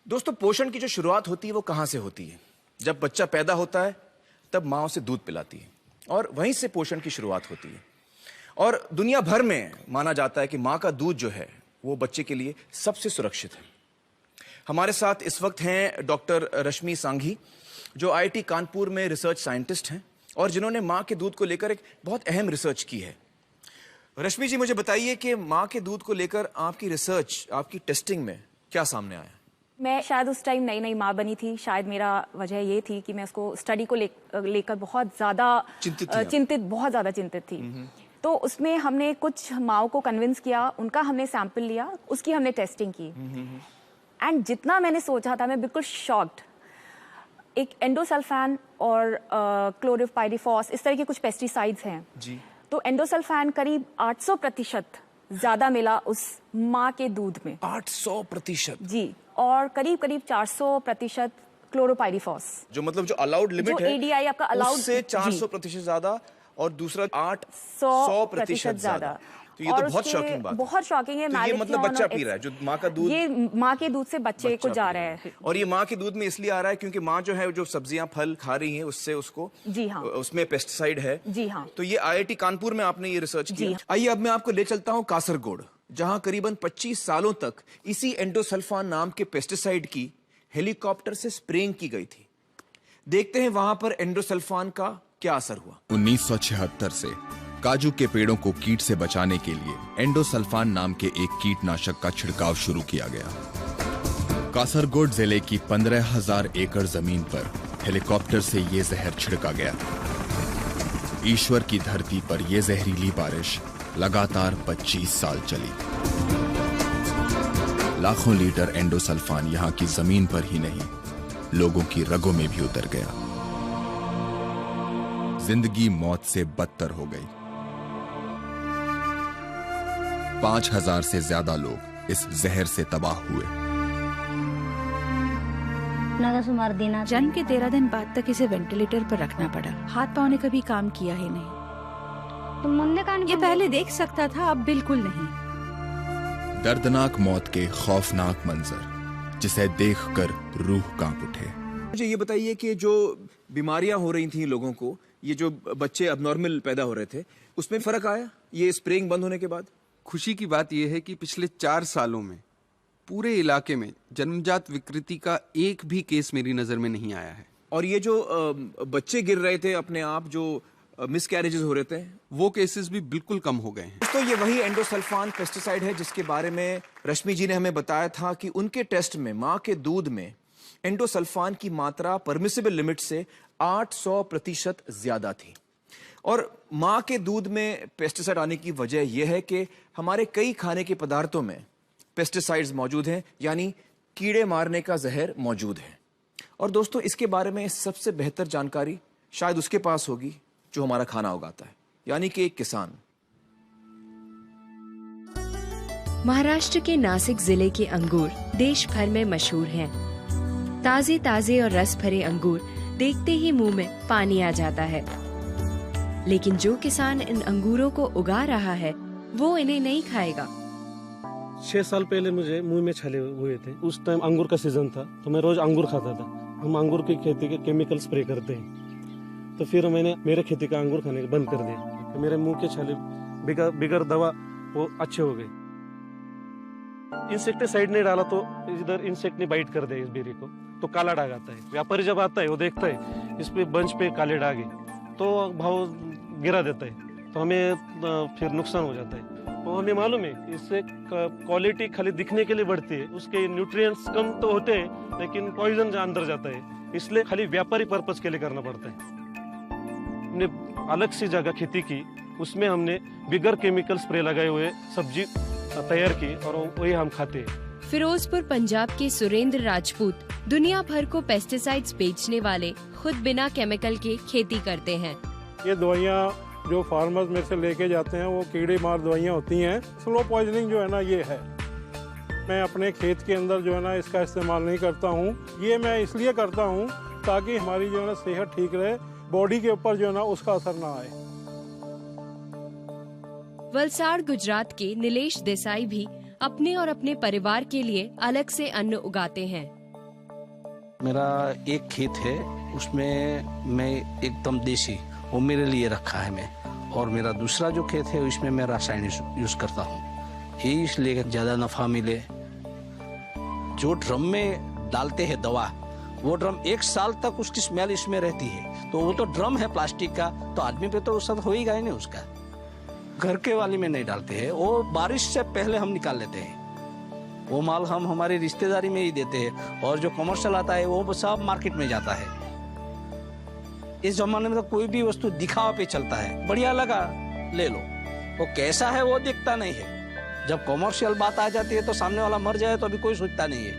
दोस्तों, पोषण की जो शुरुआत होती है वो कहाँ से होती है? जब बच्चा पैदा होता है तब माँ उसे दूध पिलाती है और वहीं से पोषण की शुरुआत होती है। और दुनिया भर में माना जाता है कि माँ का दूध जो है वो बच्चे के लिए सबसे सुरक्षित है। हमारे साथ इस वक्त हैं डॉक्टर रश्मि सांघी, जो आईआईटी कानपुर में रिसर्च साइंटिस्ट हैं और जिन्होंने माँ के दूध को लेकर एक बहुत अहम रिसर्च की है। रश्मि जी, मुझे बताइए कि माँ के दूध को लेकर आपकी रिसर्च, आपकी टेस्टिंग में क्या सामने आया? मैं शायद उस टाइम नई नई माँ बनी थी। शायद मेरा वजह ये थी कि मैं उसको स्टडी को लेकर बहुत ज़्यादा चिंतित थी। तो उसमें हमने कुछ माँओं को कन्विंस किया, उनका हमने सैंपल लिया, उसकी हमने टेस्टिंग की। एंड जितना मैंने सोचा था, मैं बिल्कुल शॉक्ड। एक एंडोसल्फान और क्लोरिपाइरिफॉस, इस तरह के कुछ पेस्टिसाइड्स हैं जी। तो एंडोसल्फान करीब 800% ज्यादा मिला उस माँ के दूध में। 800% जी। और करीब 400% क्लोरोपाइरिफॉस, जो मतलब जो अलाउड लिमिट है, एडीआई आपका अलाउड, उससे 400% ज्यादा, और दूसरा 800% ज्यादा। तो ये तो बहुत शॉकिंग बात है। बहुत शॉकिंग है। तो ये मतलब बच्चा पी रहा है, जो माँ का दूध, ये माँ के दूध से बच्चे को जा रहा है। और ये माँ के दूध में इसलिए आ रहा है क्योंकि माँ जो है, जो सब्जियां फल खा रही है, उससे उसको, जी हाँ, उसमें पेस्टिसाइड है। जी हाँ। तो ये आईआईटी कानपुर में आपने ये रिसर्च किया। आइए अब मैं आपको ले चलता हूँ कासरगोड, जहां करीबन 25 सालों तक इसी एंडोसल्फान नाम के पेस्टिसाइड की हेलीकॉप्टर से स्प्रेइंग की गई थी। देखते हैं वहां पर एंडोसल्फान का क्या असर हुआ। 1976 से काजू के पेड़ों को कीट से बचाने के लिए एंडोसल्फान नाम के एक कीटनाशक का छिड़काव शुरू किया गया। कासरगोड जिले की 15,000 एकड़ जमीन पर हेलीकॉप्टर से ये जहर छिड़का गया। ईश्वर की धरती पर यह जहरीली बारिश लगातार 25 साल चली। लाखों लीटर एंडोसल्फान यहाँ की जमीन पर ही नहीं, लोगों की रगों में भी उतर गया। जिंदगी मौत से बदतर हो गई। 5,000 से ज्यादा लोग इस जहर से तबाह हुए। जन्म के 13 दिन बाद तक इसे वेंटिलेटर पर रखना पड़ा। हाथ पांव ने कभी काम किया ही नहीं। ये पहले देख सकता था, अब बिल्कुल नहीं। दर्दनाक मौत के खौफनाक मंजर, जिसे देखकर रूह कांप उठे। मुझे ये बताइए कि जो बीमारियां हो रही थी लोगों को, ये जो बच्चे अबनॉर्मल पैदा हो रहे थे, उसमें फर्क आया ये स्प्रेइंग बंद होने के बाद? खुशी की बात यह है कि पिछले 4 सालों में पूरे इलाके में जन्मजात विकृति का एक भी केस मेरी नजर में नहीं आया है। और ये जो बच्चे गिर रहे थे अपने आप, जो मिसकैरेजेस हो रहे थे, वो केसेस भी बिल्कुल कम हो गए हैं। तो ये वही एंडोसल्फान पेस्टिसाइड है जिसके बारे में रश्मि जी ने हमें बताया था कि उनके टेस्ट में माँ के दूध में एंडोसल्फान की मात्रा परमिसिबल लिमिट से 800% ज्यादा थी। और माँ के दूध में पेस्टिसाइड आने की वजह यह है कि हमारे कई खाने के पदार्थों में पेस्टिसाइड्स मौजूद हैं, यानी कीड़े मारने का जहर मौजूद है। और दोस्तों, इसके बारे में सबसे बेहतर जानकारी शायद उसके पास होगी जो हमारा खाना उगाता है, यानी कि एक किसान। महाराष्ट्र के नासिक जिले के अंगूर देश भर में मशहूर हैं। ताजे ताजे और रस भरे अंगूर देखते ही मुंह में पानी आ जाता है। लेकिन जो किसान इन अंगूरों को उगा रहा है, वो इन्हें नहीं खाएगा। 6 साल पहले मुझे मुंह में छाले हुए थे। उस टाइम अंगूर का सीजन था, तो मैं रोज अंगूर खाता था। हम अंगूर की खेती के केमिकल स्प्रे करते हैं, तो फिर मैंने मेरे खेती का अंगूर खाने बंद कर दिया। तो मेरे मुंह के छाले बिगर दवा वो अच्छे हो गए। इंसेक्टिसाइड नहीं डाला तो इधर इंसेक्ट ने बाइट कर दिया इस बेरी को, तो काला दाग आता है। व्यापारी जब आता है वो देखता है इस पे बंच पे काले दाग है, तो भाव गिरा देता है, तो हमें फिर नुकसान हो जाता है। तो हमें मालूम है इससे क्वालिटी खाली दिखने के लिए बढ़ती है, उसके न्यूट्रिएंट्स कम तो होते हैं लेकिन पॉइजन अंदर जाता है, इसलिए खाली व्यापारी पर्पस के लिए करना पड़ता है। हमने अलग सी जगह खेती की, उसमें हमने बिगर केमिकल स्प्रे लगाए हुए सब्जी तैयार की और वही हम खाते हैं। फिरोजपुर पंजाब के सुरेंद्र राजपूत दुनिया भर को पेस्टिसाइड्स बेचने वाले खुद बिना केमिकल के खेती करते हैं। ये दवाइयाँ जो फार्मर्स में से लेके जाते हैं वो कीड़े मार दवाइयाँ होती हैं। स्लो पॉइजनिंग जो है ना, ये है। मैं अपने खेत के अंदर जो है ना इसका इस्तेमाल नहीं करता हूँ। ये मैं इसलिए करता हूँ ताकि हमारी जो है ना सेहत ठीक रहे, बॉडी के ऊपर जो है ना उसका असर ना आए। वलसाड़ गुजरात के नीलेश देसाई भी अपने और अपने परिवार के लिए अलग से अन्न उगाते हैं। मेरा एक खेत है, उसमें मैं एकदम देसी, वो मेरे लिए रखा है मैं, और मेरा दूसरा जो खेत है उसमें मैं रासायनिक यूज करता हूँ, ये इसलिए ज़्यादा नफा मिले। जो ड्रम में डालते हैं दवा, वो ड्रम 1 साल तक उसकी स्मेल इसमें रहती है, तो वो तो ड्रम है प्लास्टिक का, तो आदमी पे तो असर हो ही गया नहीं उसका। घर के वाली में नहीं डालते हैं, वो बारिश से पहले हम निकाल लेते हैं, वो माल हम हमारी रिश्तेदारी में ही देते हैं, और जो कमर्शियल आता है वो सब मार्केट में जाता है। इस जमाने में तो कोई भी वस्तु दिखावा पे चलता है, बढ़िया लगा ले लो, वो कैसा है वो दिखता नहीं है। जब कमर्शियल बात आ जाती है तो सामने वाला मर जाए तो अभी कोई सोचता नहीं है।